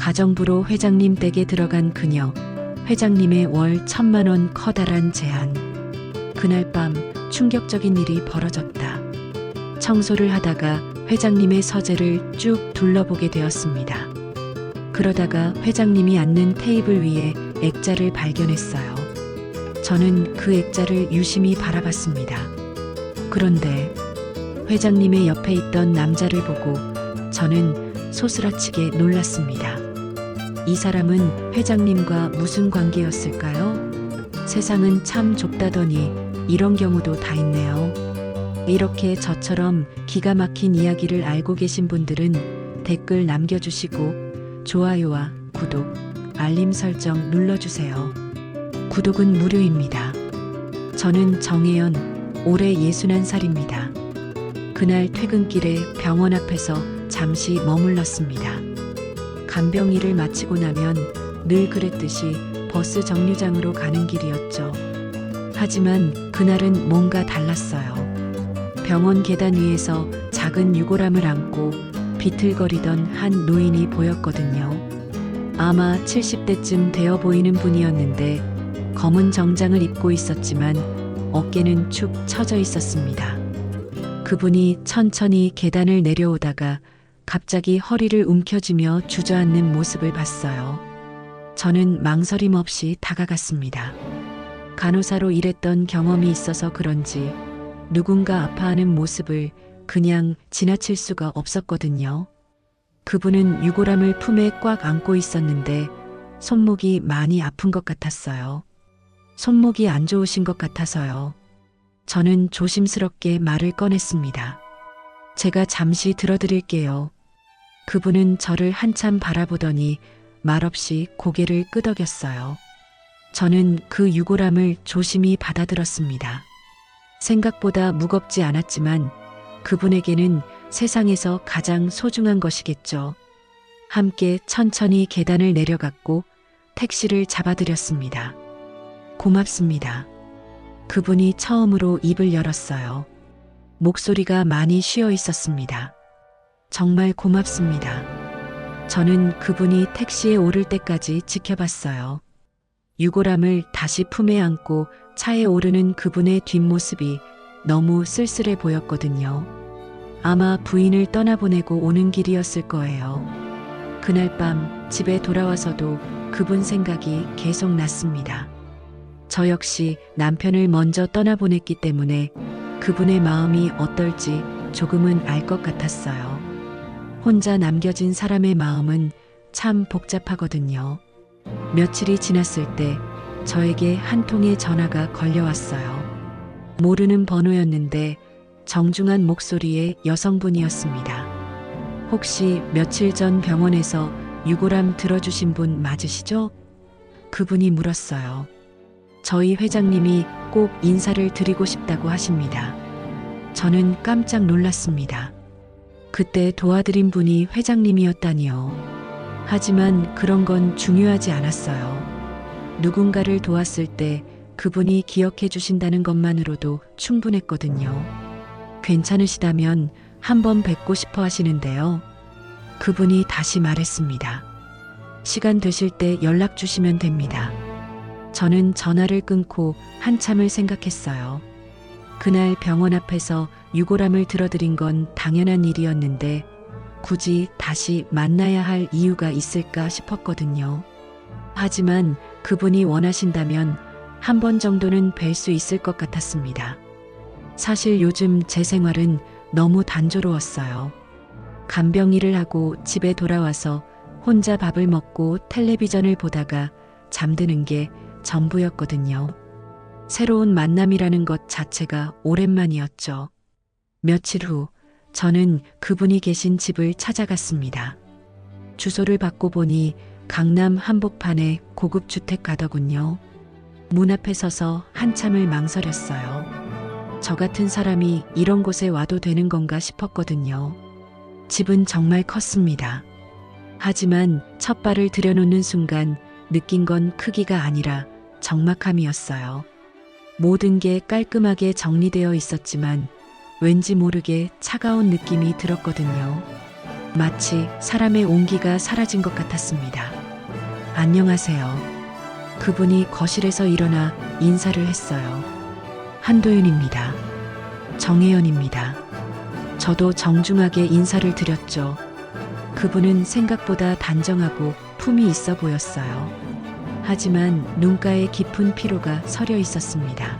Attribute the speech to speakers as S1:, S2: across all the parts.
S1: 가정부로 회장님 댁에 들어간 그녀. 회장님의 월 1,000만 원 커다란 제안. 그날 밤 충격적인 일이 벌어졌다. 청소를 하다가 회장님의 서재를 쭉 둘러보게 되었습니다. 그러다가 회장님이 앉는 테이블 위에 액자를 발견했어요. 저는 그 액자를 유심히 바라봤습니다. 그런데 회장님의 옆에 있던 남자를 보고 저는 소스라치게 놀랐습니다. 이 사람은 회장님과 무슨 관계였을까요? 세상은 참 좁다더니 이런 경우도 다 있네요. 이렇게 저처럼 기가 막힌 이야기를 알고 계신 분들은 댓글 남겨주시고 좋아요와 구독, 알림 설정 눌러주세요. 구독은 무료입니다. 저는 정혜연, 올해 61살입니다. 그날 퇴근길에 병원 앞에서 잠시 머물렀습니다. 간병일을 마치고 나면 늘 그랬듯이 버스 정류장으로 가는 길이었죠. 하지만 그날은 뭔가 달랐어요. 병원 계단 위에서 작은 유골함을 안고 비틀거리던 한 노인이 보였거든요. 아마 70대쯤 되어 보이는 분이었는데 검은 정장을 입고 있었지만 어깨는 축 처져 있었습니다. 그분이 천천히 계단을 내려오다가 갑자기 허리를 움켜쥐며 주저앉는 모습을 봤어요. 저는 망설임 없이 다가갔습니다. 간호사로 일했던 경험이 있어서 그런지 누군가 아파하는 모습을 그냥 지나칠 수가 없었거든요. 그분은 유골함을 품에 꽉 안고 있었는데 손목이 많이 아픈 것 같았어요. 손목이 안 좋으신 것 같아서요. 저는 조심스럽게 말을 꺼냈습니다. 제가 잠시 들어드릴게요. 그분은 저를 한참 바라보더니 말없이 고개를 끄덕였어요. 저는 그 유골함을 조심히 받아들었습니다. 생각보다 무겁지 않았지만 그분에게는 세상에서 가장 소중한 것이겠죠. 함께 천천히 계단을 내려갔고 택시를 잡아드렸습니다. 고맙습니다. 그분이 처음으로 입을 열었어요. 목소리가 많이 쉬어 있었습니다. 정말 고맙습니다. 저는 그분이 택시에 오를 때까지 지켜봤어요. 유골함을 다시 품에 안고 차에 오르는 그분의 뒷모습이 너무 쓸쓸해 보였거든요. 아마 부인을 떠나보내고 오는 길이었을 거예요. 그날 밤 집에 돌아와서도 그분 생각이 계속 났습니다. 저 역시 남편을 먼저 떠나보냈기 때문에 그분의 마음이 어떨지 조금은 알 것 같았어요. 혼자 남겨진 사람의 마음은 참 복잡하거든요. 며칠이 지났을 때 저에게 한 통의 전화가 걸려왔어요. 모르는 번호였는데 정중한 목소리의 여성분이었습니다. 혹시 며칠 전 병원에서 유골함 들어주신 분 맞으시죠? 그분이 물었어요. 저희 회장님이 꼭 인사를 드리고 싶다고 하십니다. 저는 깜짝 놀랐습니다. 그때 도와드린 분이 회장님이었다니요. 하지만 그런 건 중요하지 않았어요. 누군가를 도왔을 때 그분이 기억해 주신다는 것만으로도 충분했거든요. 괜찮으시다면 한번 뵙고 싶어 하시는데요. 그분이 다시 말했습니다. 시간 되실 때 연락 주시면 됩니다. 저는 전화를 끊고 한참을 생각했어요. 그날 병원 앞에서 유골함을 들어드린 건 당연한 일이었는데 굳이 다시 만나야 할 이유가 있을까 싶었거든요. 하지만 그분이 원하신다면 한 번 정도는 뵐 수 있을 것 같았습니다. 사실 요즘 제 생활은 너무 단조로웠어요. 간병일을 하고 집에 돌아와서 혼자 밥을 먹고 텔레비전을 보다가 잠드는 게 전부였거든요. 새로운 만남이라는 것 자체가 오랜만이었죠. 며칠 후 저는 그분이 계신 집을 찾아갔습니다. 주소를 받고 보니 강남 한복판의 고급 주택 가더군요. 문 앞에 서서 한참을 망설였어요. 저 같은 사람이 이런 곳에 와도 되는 건가 싶었거든요. 집은 정말 컸습니다. 하지만 첫 발을 들여놓는 순간 느낀 건 크기가 아니라 적막함이었어요. 모든 게 깔끔하게 정리되어 있었지만 왠지 모르게 차가운 느낌이 들었거든요. 마치 사람의 온기가 사라진 것 같았습니다. 안녕하세요. 그분이 거실에서 일어나 인사를 했어요. 한도윤입니다. 정혜연입니다. 저도 정중하게 인사를 드렸죠. 그분은 생각보다 단정하고 품이 있어 보였어요. 하지만 눈가에 깊은 피로가 서려 있었습니다.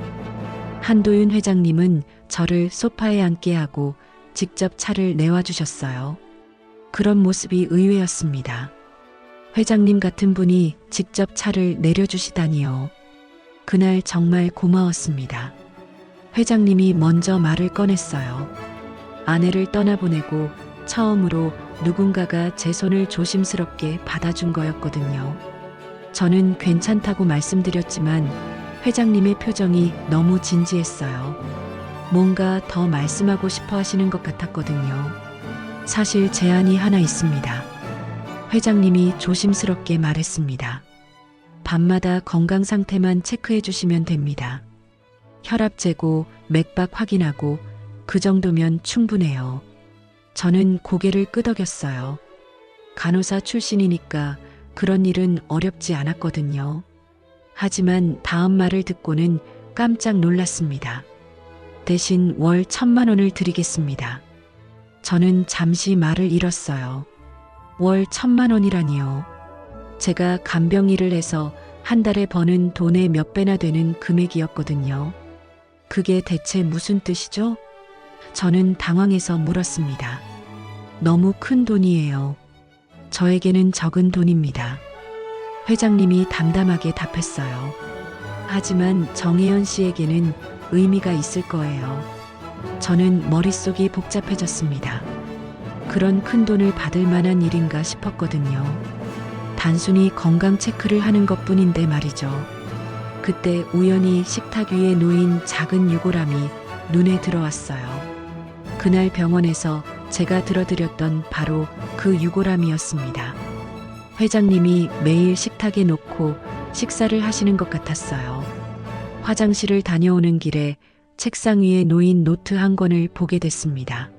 S1: 한도윤 회장님은 저를 소파에 앉게 하고 직접 차를 내와주셨어요. 그런 모습이 의외였습니다. 회장님 같은 분이 직접 차를 내려주시다니요. 그날 정말 고마웠습니다. 회장님이 먼저 말을 꺼냈어요. 아내를 떠나보내고 처음으로 누군가가 제 손을 조심스럽게 받아준 거였거든요. 저는 괜찮다고 말씀드렸지만 회장님의 표정이 너무 진지했어요. 뭔가 더 말씀하고 싶어 하시는 것 같았거든요. 사실 제안이 하나 있습니다. 회장님이 조심스럽게 말했습니다. 밤마다 건강 상태만 체크해 주시면 됩니다. 혈압 재고, 맥박 확인하고 그 정도면 충분해요. 저는 고개를 끄덕였어요. 간호사 출신이니까 그런 일은 어렵지 않았거든요. 하지만 다음 말을 듣고는 깜짝 놀랐습니다. 대신 월 1,000만 원을 드리겠습니다. 저는 잠시 말을 잃었어요. 월 1,000만 원이라니요. 제가 간병 일을 해서 한 달에 버는 돈의 몇 배나 되는 금액이었거든요. 그게 대체 무슨 뜻이죠? 저는 당황해서 물었습니다. 너무 큰 돈이에요. 저에게는 적은 돈입니다. 회장님이 담담하게 답했어요. 하지만 정혜연 씨에게는 의미가 있을 거예요. 저는 머릿속이 복잡해졌습니다. 그런 큰 돈을 받을 만한 일인가 싶었거든요. 단순히 건강 체크를 하는 것뿐인데 말이죠. 그때 우연히 식탁 위에 놓인 작은 유골함이 눈에 들어왔어요. 그날 병원에서 제가 들어드렸던 바로 그 유골함이었습니다. 회장님이 매일 식탁에 놓고 식사를 하시는 것 같았어요. 화장실을 다녀오는 길에 책상 위에 놓인 노트 한 권을 보게 됐습니다.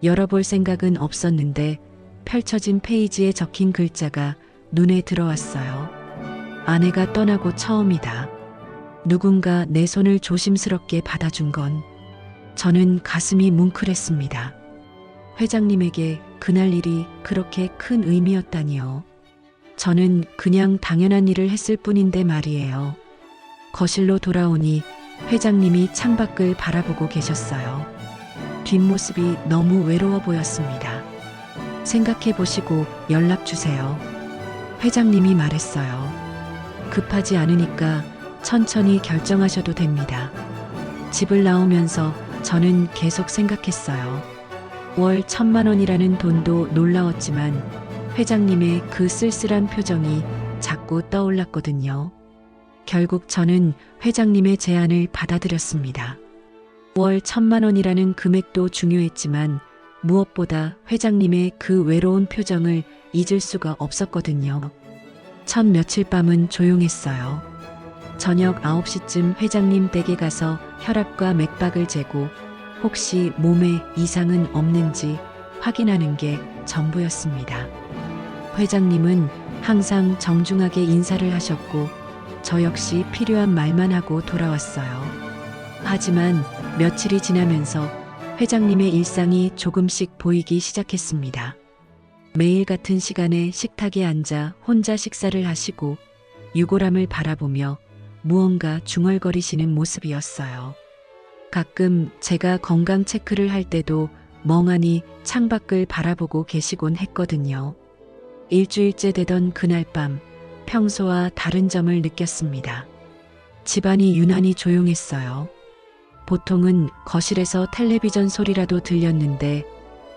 S1: 열어볼 생각은 없었는데 펼쳐진 페이지에 적힌 글자가 눈에 들어왔어요. 아내가 떠나고 처음이다. 누군가 내 손을 조심스럽게 받아준 건. 저는 가슴이 뭉클했습니다. 회장님에게 그날 일이 그렇게 큰 의미였다니요. 저는 그냥 당연한 일을 했을 뿐인데 말이에요. 거실로 돌아오니 회장님이 창밖을 바라보고 계셨어요. 뒷모습이 너무 외로워 보였습니다. 생각해 보시고 연락 주세요. 회장님이 말했어요. 급하지 않으니까 천천히 결정하셔도 됩니다. 집을 나오면서 저는 계속 생각했어요. 월 1,000만 원이라는 돈도 놀라웠지만 회장님의 그 쓸쓸한 표정이 자꾸 떠올랐거든요. 결국 저는 회장님의 제안을 받아들였습니다. 월 1,000만 원이라는 금액도 중요했지만 무엇보다 회장님의 그 외로운 표정을 잊을 수가 없었거든요. 첫 며칠 밤은 조용했어요. 저녁 9시쯤 회장님 댁에 가서 혈압과 맥박을 재고 혹시 몸에 이상은 없는지 확인하는 게 전부였습니다. 회장님은 항상 정중하게 인사를 하셨고 저 역시 필요한 말만 하고 돌아왔어요. 하지만 며칠이 지나면서 회장님의 일상이 조금씩 보이기 시작했습니다. 매일 같은 시간에 식탁에 앉아 혼자 식사를 하시고 유골함을 바라보며 무언가 중얼거리시는 모습이었어요. 가끔 제가 건강 체크를 할 때도 멍하니 창밖을 바라보고 계시곤 했거든요. 일주일째 되던 그날 밤 평소와 다른 점을 느꼈습니다. 집안이 유난히 조용했어요. 보통은 거실에서 텔레비전 소리라도 들렸는데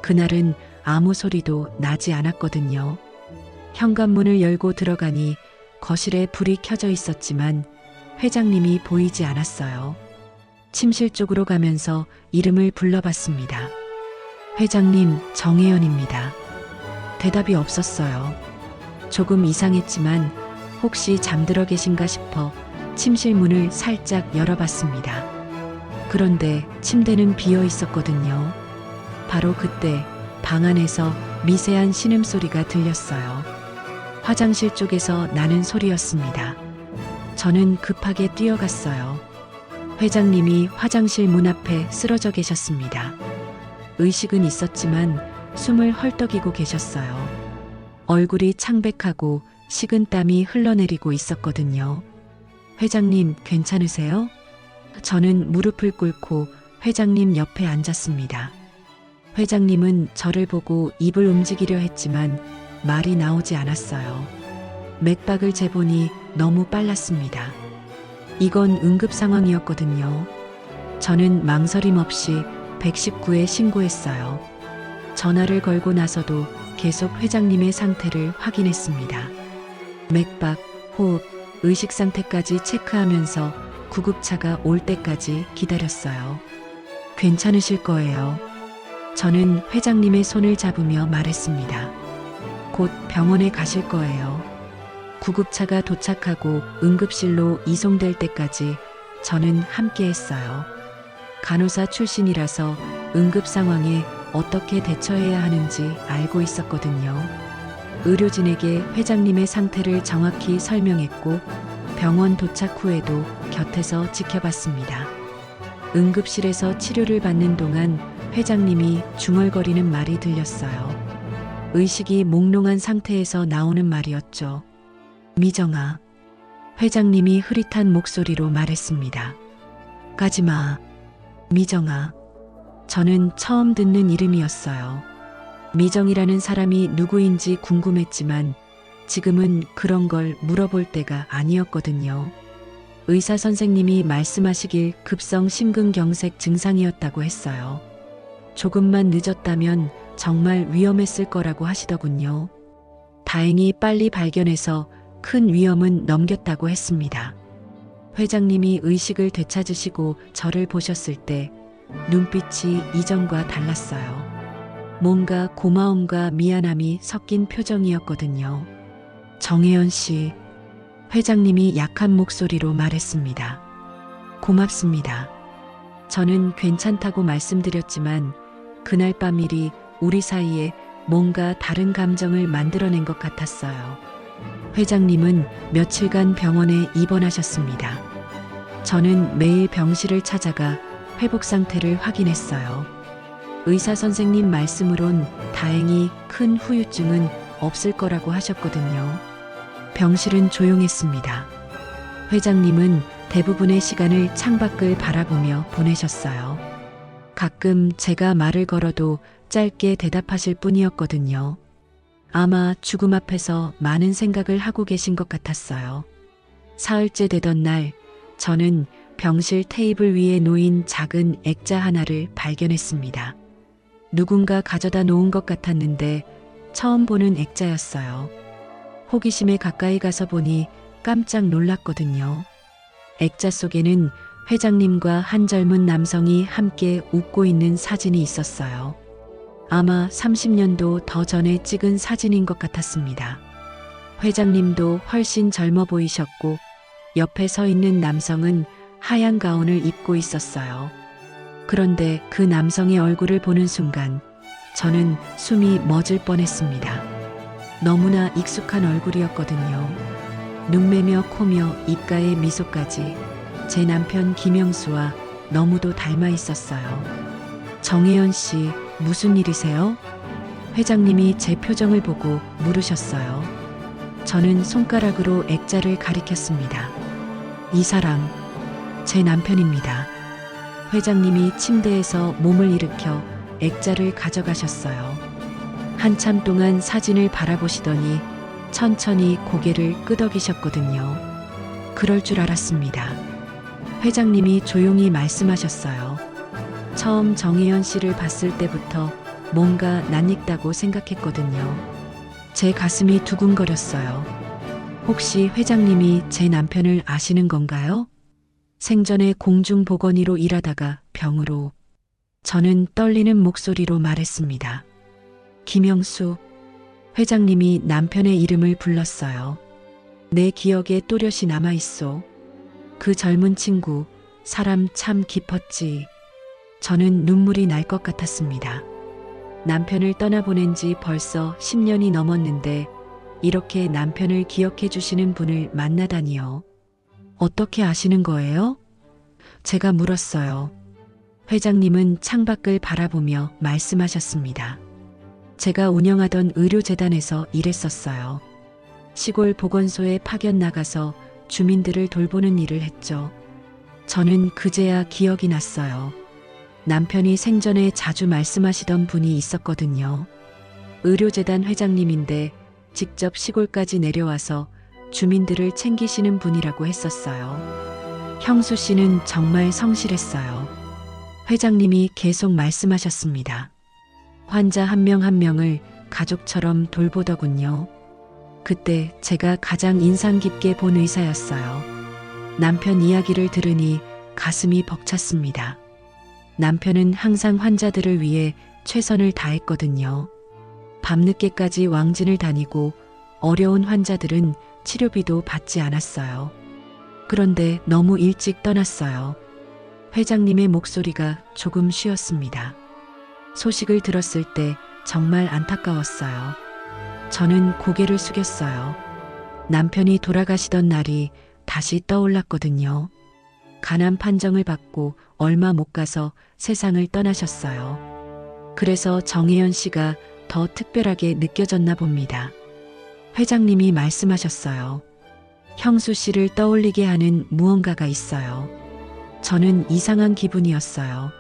S1: 그날은 아무 소리도 나지 않았거든요. 현관문을 열고 들어가니 거실에 불이 켜져 있었지만 회장님이 보이지 않았어요. 침실 쪽으로 가면서 이름을 불러봤습니다. 회장님, 정혜연입니다. 대답이 없었어요. 조금 이상했지만 혹시 잠들어 계신가 싶어 침실 문을 살짝 열어봤습니다. 그런데 침대는 비어 있었거든요. 바로 그때 방 안에서 미세한 신음소리가 들렸어요. 화장실 쪽에서 나는 소리였습니다. 저는 급하게 뛰어갔어요. 회장님이 화장실 문 앞에 쓰러져 계셨습니다. 의식은 있었지만 숨을 헐떡이고 계셨어요. 얼굴이 창백하고 식은땀이 흘러내리고 있었거든요. 회장님, 괜찮으세요? 저는 무릎을 꿇고 회장님 옆에 앉았습니다. 회장님은 저를 보고 입을 움직이려 했지만 말이 나오지 않았어요. 맥박을 재보니 너무 빨랐습니다. 이건 응급 상황이었거든요. 저는 망설임 없이 119에 신고했어요. 전화를 걸고 나서도 계속 회장님의 상태를 확인했습니다. 맥박, 호흡, 의식 상태까지 체크하면서 구급차가 올 때까지 기다렸어요. 괜찮으실 거예요. 저는 회장님의 손을 잡으며 말했습니다. 곧 병원에 가실 거예요. 구급차가 도착하고 응급실로 이송될 때까지 저는 함께 했어요. 간호사 출신이라서 응급 상황에 어떻게 대처해야 하는지 알고 있었거든요. 의료진에게 회장님의 상태를 정확히 설명했고 병원 도착 후에도 곁에서 지켜봤습니다. 응급실에서 치료를 받는 동안 회장님이 중얼거리는 말이 들렸어요. 의식이 몽롱한 상태에서 나오는 말이었죠. 미정아. 회장님이 흐릿한 목소리로 말했습니다. 가지마. 미정아. 저는 처음 듣는 이름이었어요. 미정이라는 사람이 누구인지 궁금했지만 지금은 그런 걸 물어볼 때가 아니었거든요. 의사 선생님이 말씀하시길 급성 심근경색 증상이었다고 했어요. 조금만 늦었다면 정말 위험했을 거라고 하시더군요. 다행히 빨리 발견해서 큰 위험은 넘겼다고 했습니다. 회장님이 의식을 되찾으시고 저를 보셨을 때 눈빛이 이전과 달랐어요. 뭔가 고마움과 미안함이 섞인 표정이었거든요. 정혜연 씨, 회장님이 약한 목소리로 말했습니다. 고맙습니다. 저는 괜찮다고 말씀드렸지만 그날 밤 일이 우리 사이에 뭔가 다른 감정을 만들어낸 것 같았어요. 회장님은 며칠간 병원에 입원하셨습니다. 저는 매일 병실을 찾아가 회복 상태를 확인했어요. 의사 선생님 말씀으론 다행히 큰 후유증은 없을 거라고 하셨거든요. 병실은 조용했습니다. 회장님은 대부분의 시간을 창밖을 바라보며 보내셨어요. 가끔 제가 말을 걸어도 짧게 대답하실 뿐이었거든요. 아마 죽음 앞에서 많은 생각을 하고 계신 것 같았어요. 사흘째 되던 날, 저는 병실 테이블 위에 놓인 작은 액자 하나를 발견했습니다. 누군가 가져다 놓은 것 같았는데 처음 보는 액자였어요. 호기심에 가까이 가서 보니 깜짝 놀랐거든요. 액자 속에는 회장님과 한 젊은 남성이 함께 웃고 있는 사진이 있었어요. 아마 30년도 더 전에 찍은 사진인 것 같았습니다. 회장님도 훨씬 젊어 보이셨고 옆에 서 있는 남성은 하얀 가운을 입고 있었어요. 그런데 그 남성의 얼굴을 보는 순간 저는 숨이 멎을 뻔했습니다. 너무나 익숙한 얼굴이었거든요. 눈매며 코며 입가의 미소까지 제 남편 김영수와 너무도 닮아 있었어요. 정혜연 씨, 무슨 일이세요? 회장님이 제 표정을 보고 물으셨어요. 저는 손가락으로 액자를 가리켰습니다. 이 사람, 제 남편입니다. 회장님이 침대에서 몸을 일으켜 액자를 가져가셨어요. 한참 동안 사진을 바라보시더니 천천히 고개를 끄덕이셨거든요. 그럴 줄 알았습니다. 회장님이 조용히 말씀하셨어요. 처음 정혜연 씨를 봤을 때부터 뭔가 낯익다고 생각했거든요. 제 가슴이 두근거렸어요. 혹시 회장님이 제 남편을 아시는 건가요? 생전에 공중보건의로 일하다가 병으로. 저는 떨리는 목소리로 말했습니다. 김영수. 회장님이 남편의 이름을 불렀어요. 내 기억에 또렷이 남아있소. 그 젊은 친구, 사람 참 깊었지. 저는 눈물이 날 것 같았습니다. 남편을 떠나보낸 지 벌써 10년이 넘었는데 이렇게 남편을 기억해 주시는 분을 만나다니요. 어떻게 아시는 거예요? 제가 물었어요. 회장님은 창밖을 바라보며 말씀하셨습니다. 제가 운영하던 의료재단에서 일했었어요. 시골 보건소에 파견 나가서 주민들을 돌보는 일을 했죠. 저는 그제야 기억이 났어요. 남편이 생전에 자주 말씀하시던 분이 있었거든요. 의료재단 회장님인데 직접 시골까지 내려와서 주민들을 챙기시는 분이라고 했었어요. 형수 씨는 정말 성실했어요. 회장님이 계속 말씀하셨습니다. 환자 한 명 한 명을 가족처럼 돌보더군요. 그때 제가 가장 인상 깊게 본 의사였어요. 남편 이야기를 들으니 가슴이 벅찼습니다. 남편은 항상 환자들을 위해 최선을 다했거든요. 밤늦게까지 왕진을 다니고 어려운 환자들은 치료비도 받지 않았어요. 그런데 너무 일찍 떠났어요. 회장님의 목소리가 조금 쉬었습니다. 소식을 들었을 때 정말 안타까웠어요. 저는 고개를 숙였어요. 남편이 돌아가시던 날이 다시 떠올랐거든요. 간암 판정을 받고 얼마 못 가서 세상을 떠나셨어요. 그래서 정혜연 씨가 더 특별하게 느껴졌나 봅니다. 회장님이 말씀하셨어요. 형수 씨를 떠올리게 하는 무언가가 있어요. 저는 이상한 기분이었어요.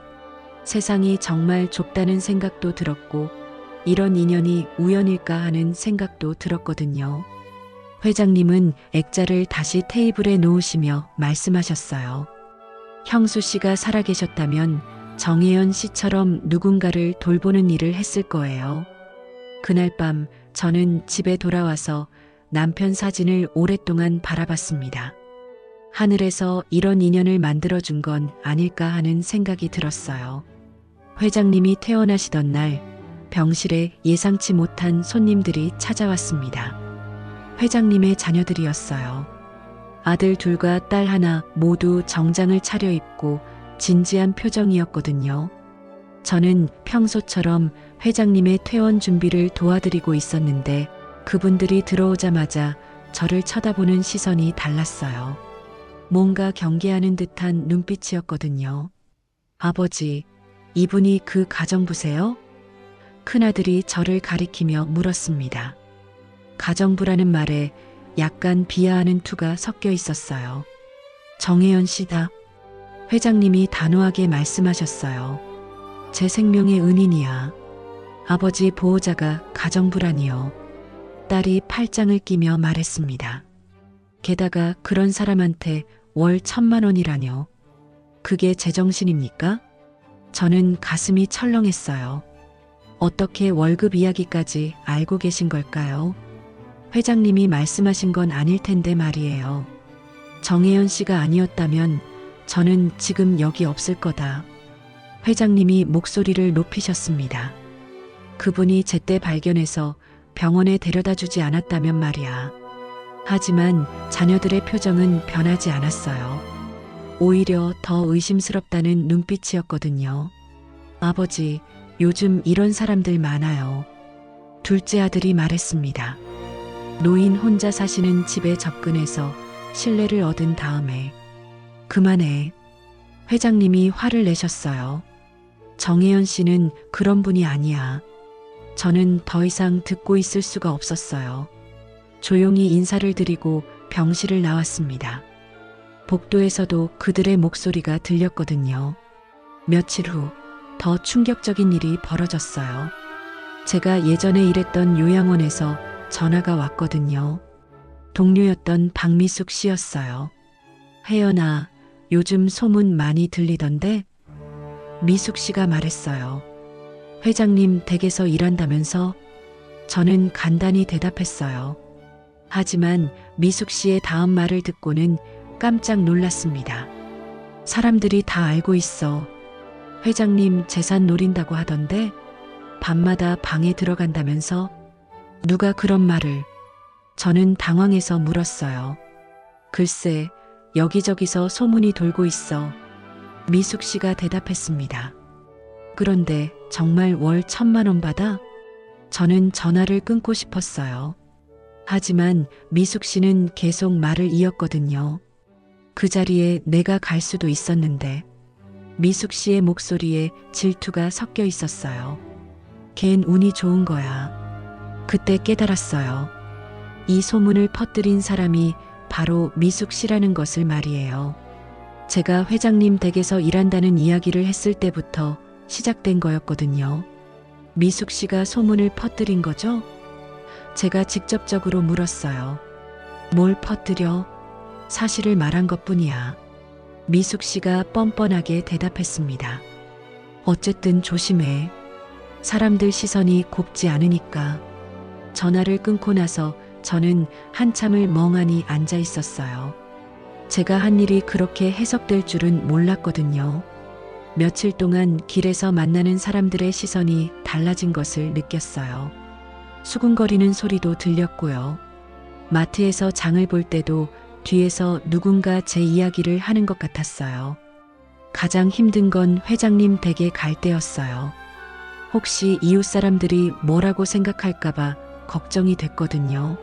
S1: 세상이 정말 좁다는 생각도 들었고 이런 인연이 우연일까 하는 생각도 들었거든요. 회장님은 액자를 다시 테이블에 놓으시며 말씀하셨어요. 형수 씨가 살아계셨다면 정혜연 씨처럼 누군가를 돌보는 일을 했을 거예요. 그날 밤 저는 집에 돌아와서 남편 사진을 오랫동안 바라봤습니다. 하늘에서 이런 인연을 만들어준 건 아닐까 하는 생각이 들었어요. 회장님이 퇴원하시던 날 병실에 예상치 못한 손님들이 찾아왔습니다. 회장님의 자녀들이었어요. 아들 둘과 딸 하나 모두 정장을 차려입고 진지한 표정이었거든요. 저는 평소처럼 회장님의 퇴원 준비를 도와드리고 있었는데 그분들이 들어오자마자 저를 쳐다보는 시선이 달랐어요. 뭔가 경계하는 듯한 눈빛이었거든요. 아버지, 이분이 그 가정부세요? 큰아들이 저를 가리키며 물었습니다. 가정부라는 말에 약간 비하하는 투가 섞여 있었어요. 정혜연 씨다. 회장님이 단호하게 말씀하셨어요. 제 생명의 은인이야. 아버지 보호자가 가정부라니요. 딸이 팔짱을 끼며 말했습니다. 게다가 그런 사람한테 월 1,000만 원이라뇨. 그게 제정신입니까? 저는 가슴이 철렁했어요. 어떻게 월급 이야기까지 알고 계신 걸까요? 회장님이 말씀하신 건 아닐 텐데 말이에요. 정혜연 씨가 아니었다면 저는 지금 여기 없을 거다. 회장님이 목소리를 높이셨습니다. 그분이 제때 발견해서 병원에 데려다 주지 않았다면 말이야. 하지만 자녀들의 표정은 변하지 않았어요. 오히려 더 의심스럽다는 눈빛이었거든요. 아버지, 요즘 이런 사람들 많아요. 둘째 아들이 말했습니다. 노인 혼자 사시는 집에 접근해서 신뢰를 얻은 다음에 그만해. 회장님이 화를 내셨어요. 정혜연 씨는 그런 분이 아니야. 저는 더 이상 듣고 있을 수가 없었어요. 조용히 인사를 드리고 병실을 나왔습니다. 복도에서도 그들의 목소리가 들렸거든요. 며칠 후 더 충격적인 일이 벌어졌어요. 제가 예전에 일했던 요양원에서 전화가 왔거든요. 동료였던 박미숙 씨였어요. 혜연아, 요즘 소문 많이 들리던데? 미숙 씨가 말했어요. 회장님 댁에서 일한다면서? 저는 간단히 대답했어요. 하지만 미숙 씨의 다음 말을 듣고는 깜짝 놀랐습니다. 사람들이 다 알고 있어. 회장님 재산 노린다고 하던데? 밤마다 방에 들어간다면서? 누가 그런 말을? 저는 당황해서 물었어요. 글쎄, 여기저기서 소문이 돌고 있어. 미숙 씨가 대답했습니다. 그런데 정말 월 1,000만 원 받아? 저는 전화를 끊고 싶었어요. 하지만 미숙 씨는 계속 말을 이었거든요. 그 자리에 내가 갈 수도 있었는데. 미숙 씨의 목소리에 질투가 섞여 있었어요. 걘 운이 좋은 거야. 그때 깨달았어요. 이 소문을 퍼뜨린 사람이 바로 미숙 씨라는 것을 말이에요. 제가 회장님 댁에서 일한다는 이야기를 했을 때부터 시작된 거였거든요. 미숙 씨가 소문을 퍼뜨린 거죠? 제가 직접적으로 물었어요. 뭘 퍼뜨려? 사실을 말한 것뿐이야. 미숙 씨가 뻔뻔하게 대답했습니다. 어쨌든 조심해. 사람들 시선이 곱지 않으니까. 전화를 끊고 나서 저는 한참을 멍하니 앉아 있었어요. 제가 한 일이 그렇게 해석될 줄은 몰랐거든요. 며칠 동안 길에서 만나는 사람들의 시선이 달라진 것을 느꼈어요. 수군거리는 소리도 들렸고요. 마트에서 장을 볼 때도 뒤에서 누군가 제 이야기를 하는 것 같았어요. 가장 힘든 건 회장님 댁에 갈 때였어요. 혹시 이웃 사람들이 뭐라고 생각할까봐 걱정이 됐거든요.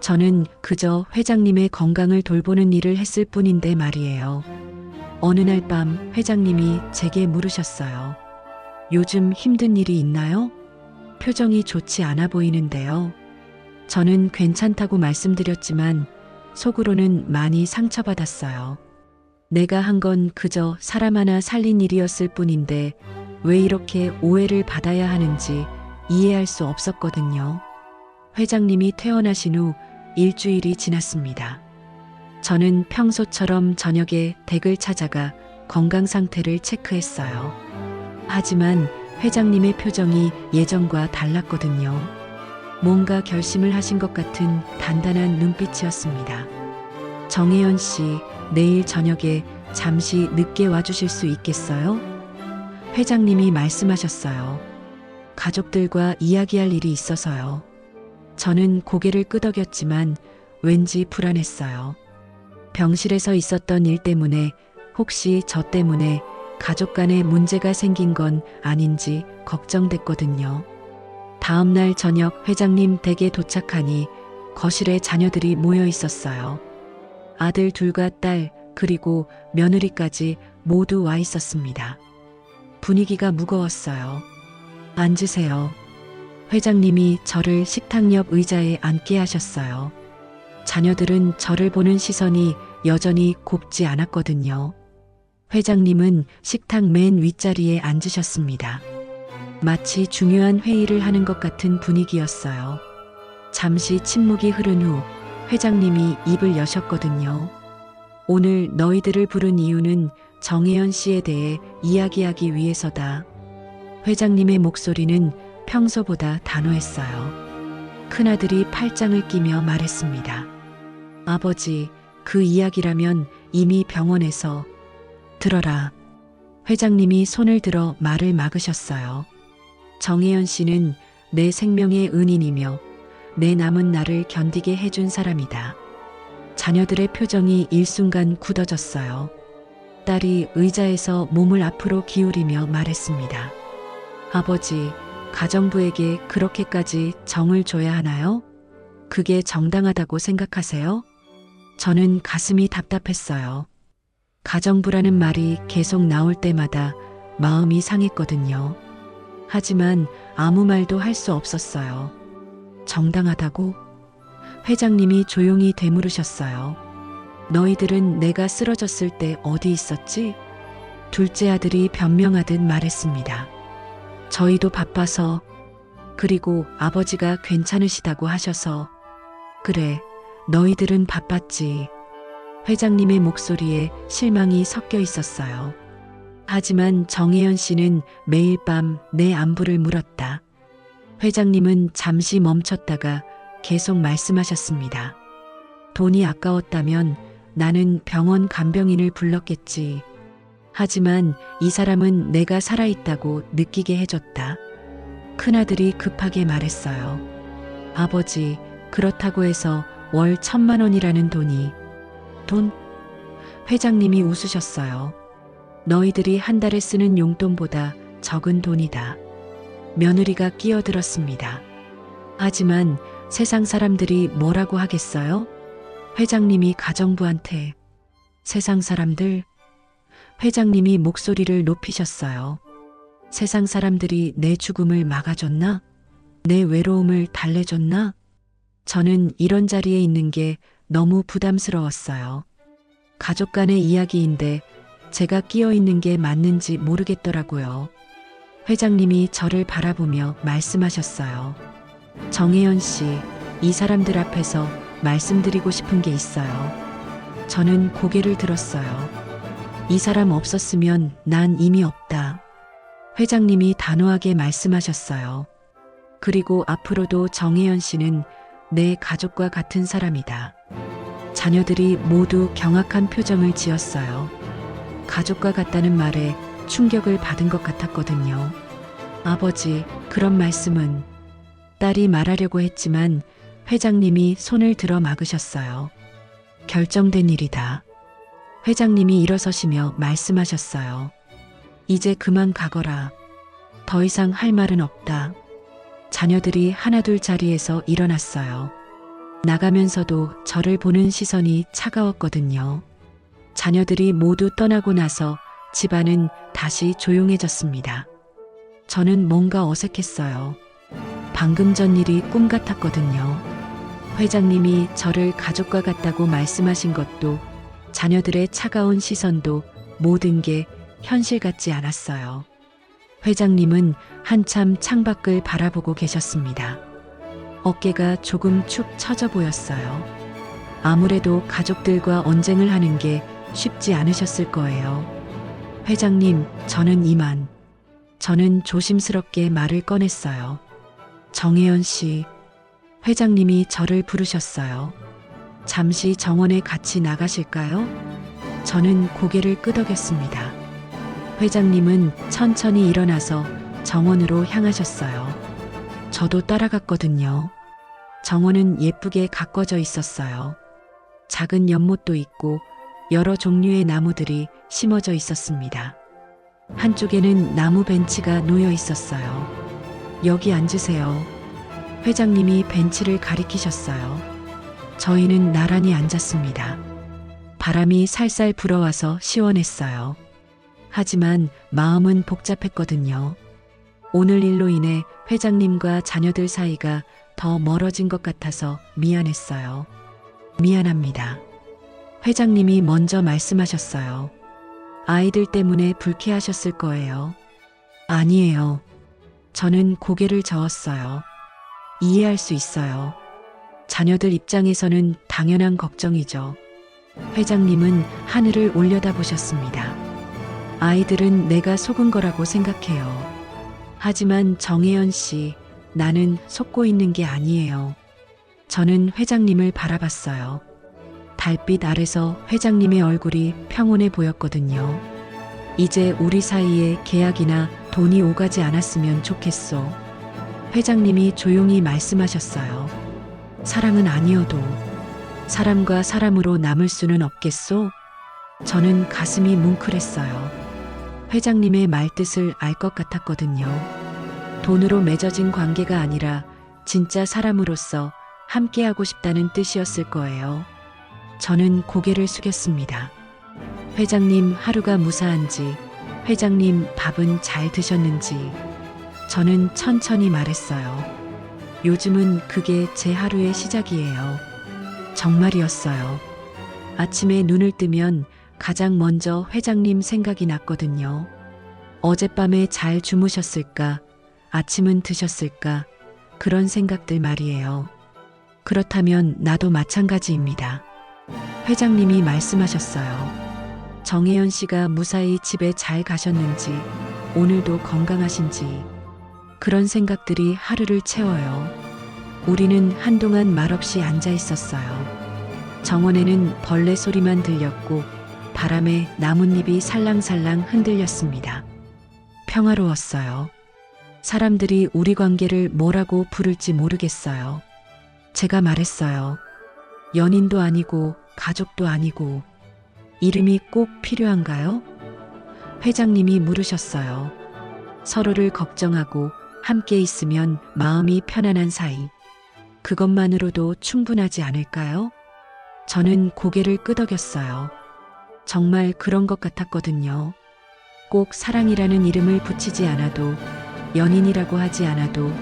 S1: 저는 그저 회장님의 건강을 돌보는 일을 했을 뿐인데 말이에요. 어느 날 밤 회장님이 제게 물으셨어요. 요즘 힘든 일이 있나요? 표정이 좋지 않아 보이는데요. 저는 괜찮다고 말씀드렸지만 속으로는 많이 상처받았어요. 내가 한 건 그저 사람 하나 살린 일이었을 뿐인데 왜 이렇게 오해를 받아야 하는지 이해할 수 없었거든요. 회장님이 퇴원하신 후 일주일이 지났습니다. 저는 평소처럼 저녁에 댁을 찾아가 건강 상태를 체크했어요. 하지만 회장님의 표정이 예전과 달랐거든요. 뭔가 결심을 하신 것 같은 단단한 눈빛이었습니다. 정혜연 씨, 내일 저녁에 잠시 늦게 와주실 수 있겠어요? 회장님이 말씀하셨어요. 가족들과 이야기할 일이 있어서요. 저는 고개를 끄덕였지만 왠지 불안했어요. 병실에서 있었던 일 때문에 혹시 저 때문에 가족 간에 문제가 생긴 건 아닌지 걱정됐거든요. 다음 날 저녁 회장님 댁에 도착하니 거실에 자녀들이 모여 있었어요. 아들 둘과 딸 그리고 며느리까지 모두 와 있었습니다. 분위기가 무거웠어요. 앉으세요. 회장님이 저를 식탁 옆 의자에 앉게 하셨어요. 자녀들은 저를 보는 시선이 여전히 곱지 않았거든요. 회장님은 식탁 맨 윗자리에 앉으셨습니다. 마치 중요한 회의를 하는 것 같은 분위기였어요. 잠시 침묵이 흐른 후 회장님이 입을 여셨거든요. 오늘 너희들을 부른 이유는 정혜연 씨에 대해 이야기하기 위해서다. 회장님의 목소리는 평소보다 단호했어요. 큰아들이 팔짱을 끼며 말했습니다. 아버지, 그 이야기라면 이미 병원에서. 들어라. 회장님이 손을 들어 말을 막으셨어요. 정혜연 씨는 내 생명의 은인이며 내 남은 날을 견디게 해준 사람이다. 자녀들의 표정이 일순간 굳어졌어요. 딸이 의자에서 몸을 앞으로 기울이며 말했습니다. 아버지, 가정부에게 그렇게까지 정을 줘야 하나요? 그게 정당하다고 생각하세요? 저는 가슴이 답답했어요. 가정부라는 말이 계속 나올 때마다 마음이 상했거든요. 하지만 아무 말도 할 수 없었어요. 정당하다고? 회장님이 조용히 되물으셨어요. 너희들은 내가 쓰러졌을 때 어디 있었지? 둘째 아들이 변명하듯 말했습니다. 저희도 바빠서, 그리고 아버지가 괜찮으시다고 하셔서. 그래, 너희들은 바빴지. 회장님의 목소리에 실망이 섞여 있었어요. 하지만 정혜연 씨는 매일 밤 내 안부를 물었다. 회장님은 잠시 멈췄다가 계속 말씀하셨습니다. 돈이 아까웠다면 나는 병원 간병인을 불렀겠지. 하지만 이 사람은 내가 살아있다고 느끼게 해줬다. 큰아들이 급하게 말했어요. 아버지, 그렇다고 해서 월 1,000만 원이라는 돈이. 돈? 회장님이 웃으셨어요. 너희들이 한 달에 쓰는 용돈보다 적은 돈이다. 며느리가 끼어들었습니다. 하지만 세상 사람들이 뭐라고 하겠어요? 회장님이 가정부한테. 세상 사람들? 회장님이 목소리를 높이셨어요. 세상 사람들이 내 죽음을 막아줬나? 내 외로움을 달래줬나? 저는 이런 자리에 있는 게 너무 부담스러웠어요. 가족 간의 이야기인데 제가 끼어 있는 게 맞는지 모르겠더라고요. 회장님이 저를 바라보며 말씀하셨어요. 정혜연 씨, 이 사람들 앞에서 말씀드리고 싶은 게 있어요. 저는 고개를 들었어요. 이 사람 없었으면 난 이미 없다. 회장님이 단호하게 말씀하셨어요. 그리고 앞으로도 정혜연 씨는 내 가족과 같은 사람이다. 자녀들이 모두 경악한 표정을 지었어요. 가족과 같다는 말에 충격을 받은 것 같았거든요. 아버지, 그런 말씀은. 딸이 말하려고 했지만 회장님이 손을 들어 막으셨어요. 결정된 일이다. 회장님이 일어서시며 말씀하셨어요. 이제 그만 가거라. 더 이상 할 말은 없다. 자녀들이 하나둘 자리에서 일어났어요. 나가면서도 저를 보는 시선이 차가웠거든요. 자녀들이 모두 떠나고 나서 집안은 다시 조용해졌습니다. 저는 뭔가 어색했어요. 방금 전 일이 꿈 같았거든요. 회장님이 저를 가족과 같다고 말씀하신 것도, 자녀들의 차가운 시선도 모든 게 현실 같지 않았어요. 회장님은 한참 창밖을 바라보고 계셨습니다. 어깨가 조금 축 처져 보였어요. 아무래도 가족들과 언쟁을 하는 게 쉽지 않으셨을 거예요. 회장님, 저는 이만. 저는 조심스럽게 말을 꺼냈어요. 정혜연 씨. 회장님이 저를 부르셨어요. 잠시 정원에 같이 나가실까요? 저는 고개를 끄덕였습니다. 회장님은 천천히 일어나서 정원으로 향하셨어요. 저도 따라갔거든요. 정원은 예쁘게 가꿔져 있었어요. 작은 연못도 있고 여러 종류의 나무들이 심어져 있었습니다. 한쪽에는 나무 벤치가 놓여 있었어요. 여기 앉으세요. 회장님이 벤치를 가리키셨어요. 저희는 나란히 앉았습니다. 바람이 살살 불어와서 시원했어요. 하지만 마음은 복잡했거든요. 오늘 일로 인해 회장님과 자녀들 사이가 더 멀어진 것 같아서 미안했어요. 미안합니다. 회장님이 먼저 말씀하셨어요. 아이들 때문에 불쾌하셨을 거예요. 아니에요. 저는 고개를 저었어요. 이해할 수 있어요. 자녀들 입장에서는 당연한 걱정이죠. 회장님은 하늘을 올려다보셨습니다. 아이들은 내가 속은 거라고 생각해요. 하지만 정혜연 씨, 나는 속고 있는 게 아니에요. 저는 회장님을 바라봤어요. 달빛 아래서 회장님의 얼굴이 평온해 보였거든요. 이제 우리 사이에 계약이나 돈이 오가지 않았으면 좋겠소. 회장님이 조용히 말씀하셨어요. 사랑은 아니어도 사람과 사람으로 남을 수는 없겠소? 저는 가슴이 뭉클했어요. 회장님의 말뜻을 알 것 같았거든요. 돈으로 맺어진 관계가 아니라 진짜 사람으로서 함께하고 싶다는 뜻이었을 거예요. 저는 고개를 숙였습니다. 회장님 하루가 무사한지, 회장님 밥은 잘 드셨는지, 저는 천천히 말했어요. 요즘은 그게 제 하루의 시작이에요. 정말이었어요. 아침에 눈을 뜨면 가장 먼저 회장님 생각이 났거든요. 어젯밤에 잘 주무셨을까? 아침은 드셨을까? 그런 생각들 말이에요. 그렇다면 나도 마찬가지입니다. 회장님이 말씀하셨어요. 정혜연 씨가 무사히 집에 잘 가셨는지, 오늘도 건강하신지, 그런 생각들이 하루를 채워요. 우리는 한동안 말없이 앉아 있었어요. 정원에는 벌레 소리만 들렸고 바람에 나뭇잎이 살랑살랑 흔들렸습니다. 평화로웠어요. 사람들이 우리 관계를 뭐라고 부를지 모르겠어요. 제가 말했어요. 연인도 아니고 가족도 아니고 이름이 꼭 필요한가요? 회장님이 물으셨어요. 서로를 걱정하고 함께 있으면 마음이 편안한 사이. 그것만으로도 충분하지 않을까요? 저는 고개를 끄덕였어요. 정말 그런 것 같았거든요. 꼭 사랑이라는 이름을 붙이지 않아도, 연인이라고 하지 않아도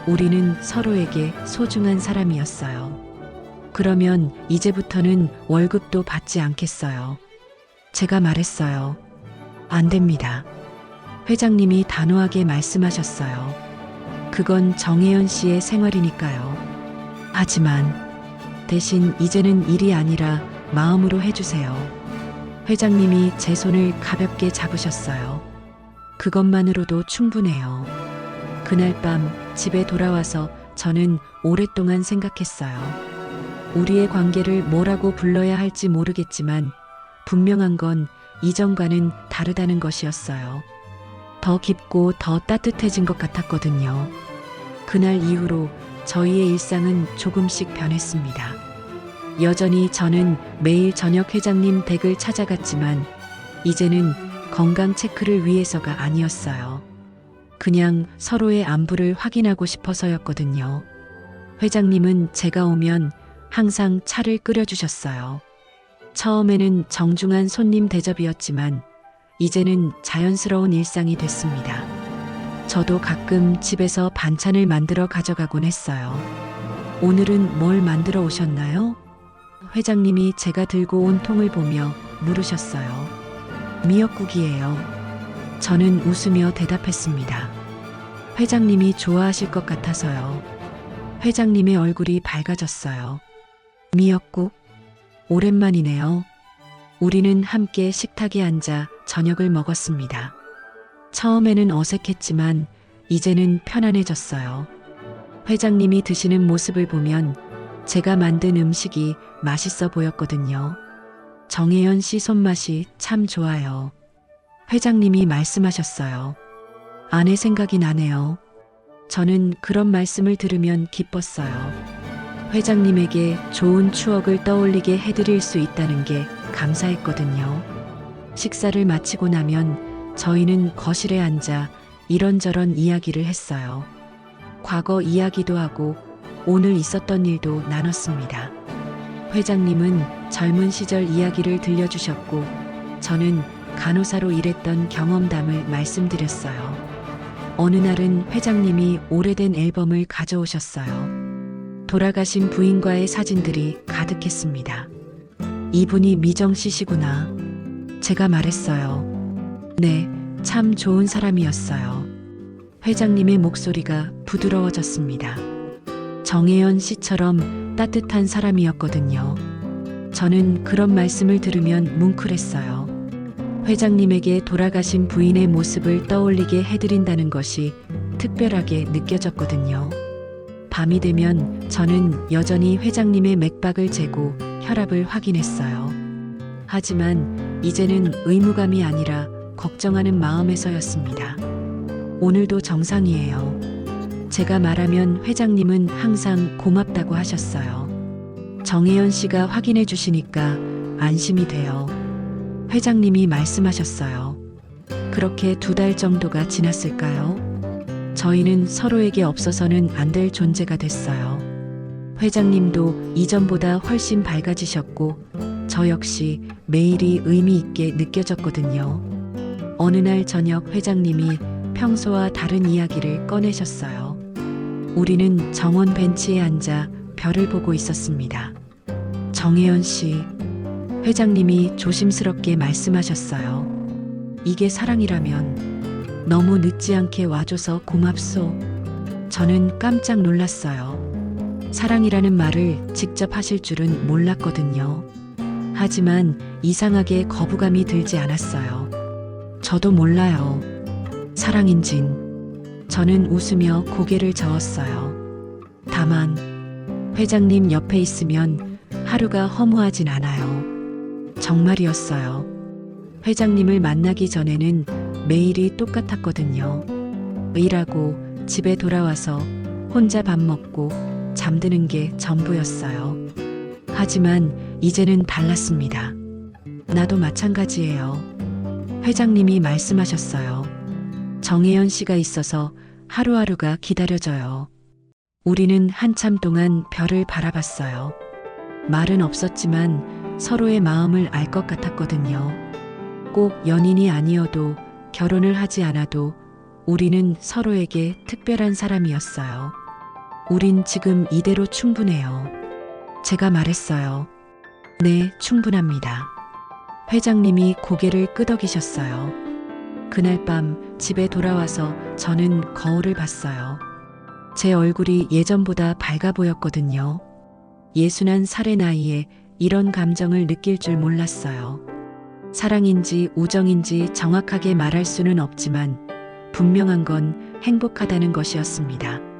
S1: 우리는 서로에게 소중한 사람이었어요. 그러면 이제부터는 월급도 받지 않겠어요. 제가 말했어요. 안 됩니다. 회장님이 단호하게 말씀하셨어요. 그건 정혜연 씨의 생활이니까요. 하지만 대신 이제는 일이 아니라 마음으로 해주세요. 회장님이 제 손을 가볍게 잡으셨어요. 그것만으로도 충분해요. 그날 밤 집에 돌아와서 저는 오랫동안 생각했어요. 우리의 관계를 뭐라고 불러야 할지 모르겠지만 분명한 건 이전과는 다르다는 것이었어요. 더 깊고 더 따뜻해진 것 같았거든요. 그날 이후로 저희의 일상은 조금씩 변했습니다. 여전히 저는 매일 저녁 회장님 댁을 찾아갔지만 이제는 건강 체크를 위해서가 아니었어요. 그냥 서로의 안부를 확인하고 싶어서였거든요. 회장님은 제가 오면 항상 차를 끓여주셨어요. 처음에는 정중한 손님 대접이었지만 이제는 자연스러운 일상이 됐습니다. 저도 가끔 집에서 반찬을 만들어 가져가곤 했어요. 오늘은 뭘 만들어 오셨나요? 회장님이 제가 들고 온 통을 보며 물으셨어요. 미역국이에요. 저는 웃으며 대답했습니다. 회장님이 좋아하실 것 같아서요. 회장님의 얼굴이 밝아졌어요. 미역국? 오랜만이네요. 우리는 함께 식탁에 앉아 저녁을 먹었습니다. 처음에는 어색했지만 이제는 편안해졌어요. 회장님이 드시는 모습을 보면 제가 만든 음식이 맛있어 보였거든요. 정혜연 씨 손맛이 참 좋아요. 회장님이 말씀하셨어요. 아내 생각이 나네요. 저는 그런 말씀을 들으면 기뻤어요. 회장님에게 좋은 추억을 떠올리게 해드릴 수 있다는 게 감사했거든요. 식사를 마치고 나면 저희는 거실에 앉아 이런저런 이야기를 했어요. 과거 이야기도 하고 오늘 있었던 일도 나눴습니다. 회장님은 젊은 시절 이야기를 들려주셨고 저는 간호사로 일했던 경험담을 말씀드렸어요. 어느 날은 회장님이 오래된 앨범을 가져오셨어요. 돌아가신 부인과의 사진들이 가득했습니다. 이분이 미정 씨시구나. 제가 말했어요. 네, 참 좋은 사람이었어요. 회장님의 목소리가 부드러워졌습니다. 정혜연 씨처럼 따뜻한 사람이었거든요. 저는 그런 말씀을 들으면 뭉클했어요. 회장님에게 돌아가신 부인의 모습을 떠올리게 해드린다는 것이 특별하게 느껴졌거든요. 밤이 되면 저는 여전히 회장님의 맥박을 재고 혈압을 확인했어요. 하지만 이제는 의무감이 아니라 걱정하는 마음에서였습니다. 오늘도 정상이에요. 제가 말하면 회장님은 항상 고맙다고 하셨어요. 정혜연 씨가 확인해 주시니까 안심이 돼요. 회장님이 말씀하셨어요. 그렇게 2달 정도가 지났을까요? 저희는 서로에게 없어서는 안 될 존재가 됐어요. 회장님도 이전보다 훨씬 밝아지셨고 저 역시 매일이 의미 있게 느껴졌거든요. 어느 날 저녁 회장님이 평소와 다른 이야기를 꺼내셨어요. 우리는 정원 벤치에 앉아 별을 보고 있었습니다. 정혜연 씨, 회장님이 조심스럽게 말씀하셨어요. 이게 사랑이라면 너무 늦지 않게 와줘서 고맙소. 저는 깜짝 놀랐어요. 사랑이라는 말을 직접 하실 줄은 몰랐거든요. 하지만 이상하게 거부감이 들지 않았어요. 저도 몰라요. 사랑인진. 저는 웃으며 고개를 저었어요. 다만 회장님 옆에 있으면 하루가 허무하진 않아요. 정말이었어요. 회장님을 만나기 전에는 매일이 똑같았거든요. 일하고 집에 돌아와서 혼자 밥 먹고 잠드는 게 전부였어요. 하지만 이제는 달랐습니다. 나도 마찬가지예요. 회장님이 말씀하셨어요. 정혜연 씨가 있어서 하루하루가 기다려져요. 우리는 한참 동안 별을 바라봤어요. 말은 없었지만 서로의 마음을 알 것 같았거든요. 꼭 연인이 아니어도 결혼을 하지 않아도 우리는 서로에게 특별한 사람이었어요. 우린 지금 이대로 충분해요. 제가 말했어요. 네, 충분합니다. 회장님이 고개를 끄덕이셨어요. 그날 밤 집에 돌아와서 저는 거울을 봤어요. 제 얼굴이 예전보다 밝아 보였거든요. 61살의 나이에 이런 감정을 느낄 줄 몰랐어요. 사랑인지 우정인지 정확하게 말할 수는 없지만 분명한 건 행복하다는 것이었습니다.